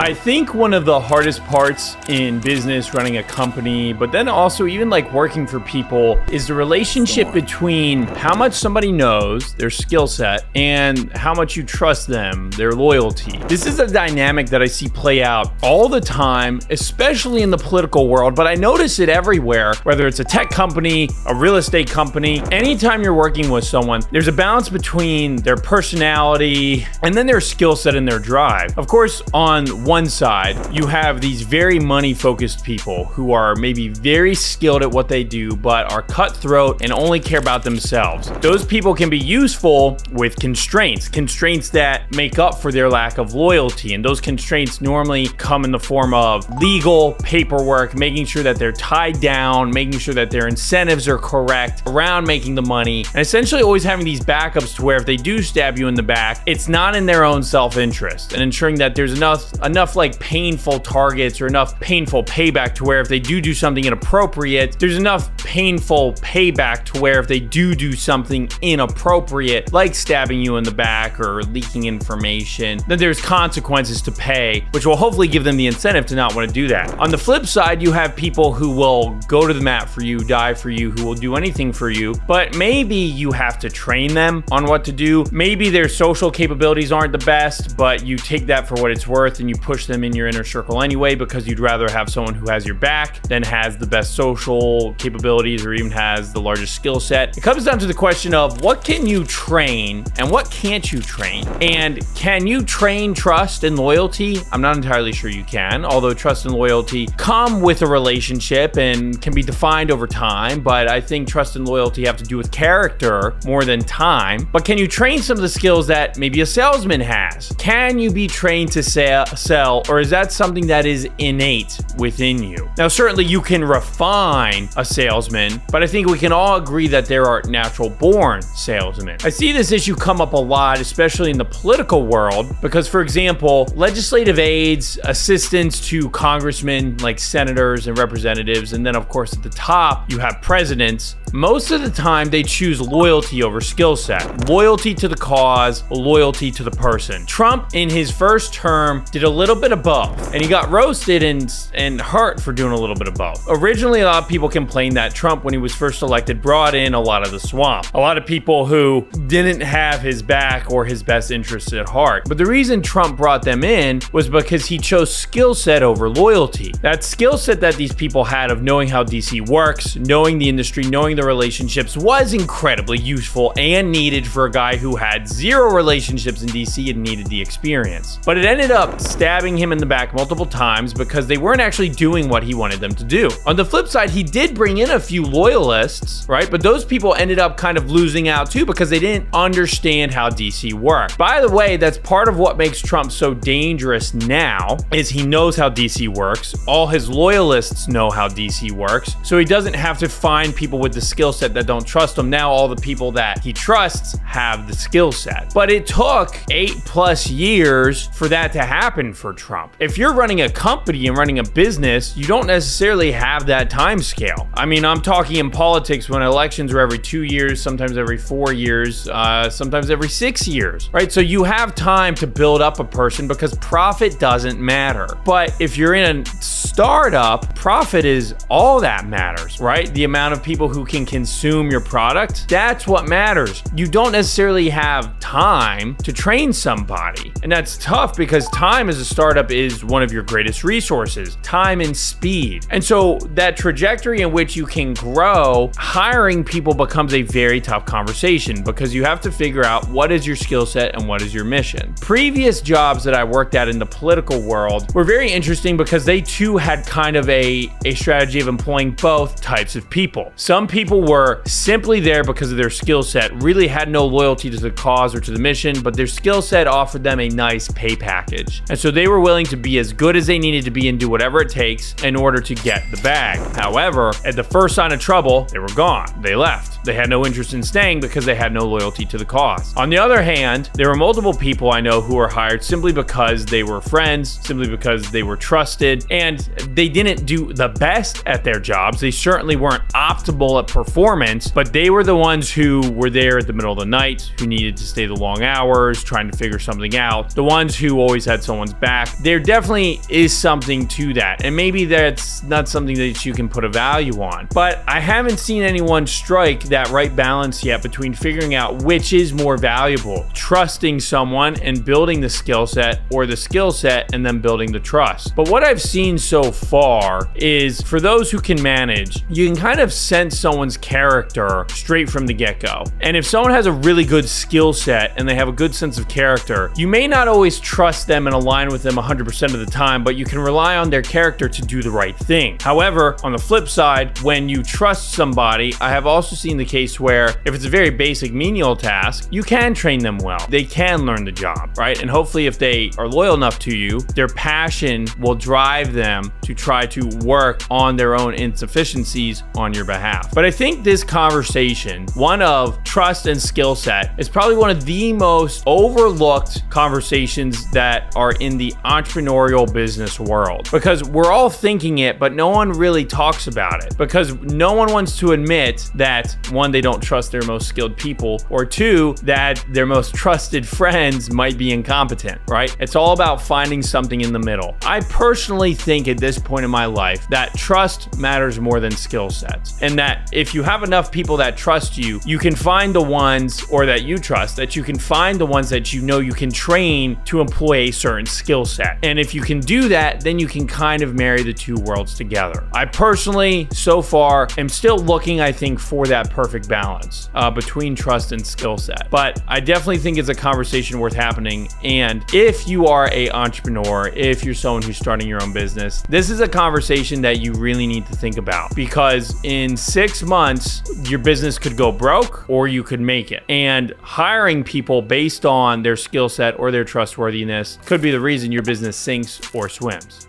I think one of the hardest parts in business, running a company, but then also even like working for people, is the relationship between how much somebody knows, their skill set, and how much you trust them, their loyalty. This is a dynamic that I see play out all the time, especially in the political world, but I notice it everywhere, whether it's a tech company, a real estate company. Anytime you're working with someone, there's a balance between their personality and then their skill set and their drive. Of course, on one side, you have these very money-focused people who are maybe very skilled at what they do, but are cutthroat and only care about themselves. Those people can be useful with constraints that make up for their lack of loyalty. And those constraints normally come in the form of legal paperwork, making sure that they're tied down, making sure that their incentives are correct around making the money, and essentially always having these backups to where if they do stab you in the back, it's not in their own self-interest, and ensuring that there's enough like painful targets or enough painful payback to where if they do something inappropriate, there's enough painful payback to where if they do something inappropriate, like stabbing you in the back or leaking information, then there's consequences to pay, which will hopefully give them the incentive to not want to do that. On the flip side, you have people who will go to the mat for you, die for you, who will do anything for you, but maybe you have to train them on what to do. Maybe their social capabilities aren't the best, but you take that for what it's worth and you push them in your inner circle anyway, because you'd rather have someone who has your back than has the best social capabilities or even has the largest skill set. It comes down to the question of what can you train and what can't you train? And can you train trust and loyalty? I'm not entirely sure you can, although trust and loyalty come with a relationship and can be defined over time, but I think trust and loyalty have to do with character more than time. But can you train some of the skills that maybe a salesman has? Can you be trained to sell, or is that something that is innate within you? Now, certainly you can refine a salesman, but I think we can all agree that there are natural born salesmen. I see this issue come up a lot, especially in the political world, because, for example, legislative aides, assistants to congressmen like senators and representatives, and then of course at the top you have presidents. Most of the time they choose loyalty over skill set. Loyalty to the cause, loyalty to the person. Trump in his first term did a little bit of both, and he got roasted and hurt for doing a little bit of both. Originally, a lot of people complained that Trump, when he was first elected, brought in a lot of the swamp. A lot of people who didn't have his back or his best interests at heart. But the reason Trump brought them in was because he chose skill set over loyalty. That skill set that these people had of knowing how DC works, knowing the industry, knowing the relationships was incredibly useful and needed for a guy who had zero relationships in DC and needed the experience. But it ended up stabbing him in the back multiple times because they weren't actually doing what he wanted them to do. On the flip side, he did bring in a few loyalists, right? But those people ended up kind of losing out too because they didn't understand how DC worked. By the way, that's part of what makes Trump so dangerous now, is he knows how DC works. All his loyalists know how DC works. So he doesn't have to find people with the skill set that don't trust him. Now all the people that he trusts have the skill set. But it took 8+ years for that to happen for Trump. If you're running a company and running a business, you don't necessarily have that time scale. I mean, I'm talking in politics when elections are every 2 years, sometimes every 4 years, sometimes every 6 years, right? So you have time to build up a person because profit doesn't matter. But if you're in a startup, profit is all that matters, right? The amount of people who can consume your product, that's what matters. You don't necessarily have time to train somebody. And that's tough because time as a startup is one of your greatest resources, time and speed. And so that trajectory in which you can grow, hiring people becomes a very tough conversation because you have to figure out what is your skill set and what is your mission. Previous jobs that I worked at in the political world were very interesting because they too had kind of a strategy of employing both types of people. Some people were simply there because of their skill set, really had no loyalty to the cause or to the mission, but their skill set offered them a nice pay package. And so they were willing to be as good as they needed to be and do whatever it takes in order to get the bag. However, at the first sign of trouble, they were gone. They left. They had no interest in staying because they had no loyalty to the cause. On the other hand, there were multiple people I know who were hired simply because they were friends, simply because they were trusted, and they didn't do the best at their jobs. They certainly weren't optimal at performance, but they were the ones who were there at the middle of the night, who needed to stay the long hours, trying to figure something out, the ones who always had someone's back. There definitely is something to that. And maybe that's not something that you can put a value on, but I haven't seen anyone strike that right balance yet between figuring out which is more valuable, trusting someone and building the skill set, or the skill set and then building the trust. But what I've seen so far is, for those who can manage, you can kind of sense someone's character straight from the get-go. And if someone has a really good skill set and they have a good sense of character, you may not always trust them and align with them 100% of the time, but you can rely on their character to do the right thing. However, on the flip side, when you trust somebody, I have also seen the case where if it's a very basic menial task, you can train them well. They can learn the job, right? And hopefully if they are loyal enough to you, their passion will drive them to try to work on their own insufficiencies on your behalf. But I think this conversation, one of trust and skill set, is probably one of the most overlooked conversations that are in the entrepreneurial business world, because we're all thinking it, but no one really talks about it, because no one wants to admit that, one, they don't trust their most skilled people, or two, that their most trusted friends might be incompetent, right? It's all about finding something in the middle. I personally think at this point in my life that trust matters more than skill sets, and that if you have enough people that trust you, you can find the ones, or that you trust, that you can find the ones that you know you can train to employ a certain skill set. And if you can do that, then you can kind of marry the two worlds together. I personally, so far, am still looking, I think, for that perfect balance between trust and skill set. But I definitely think it's a conversation worth happening. And if you are an entrepreneur, if you're someone who's starting your own business, this is a conversation that you really need to think about, because in 6 months, your business could go broke or you could make it. And hiring people based on their skill set or their trustworthiness could be the reason your business sinks or swims.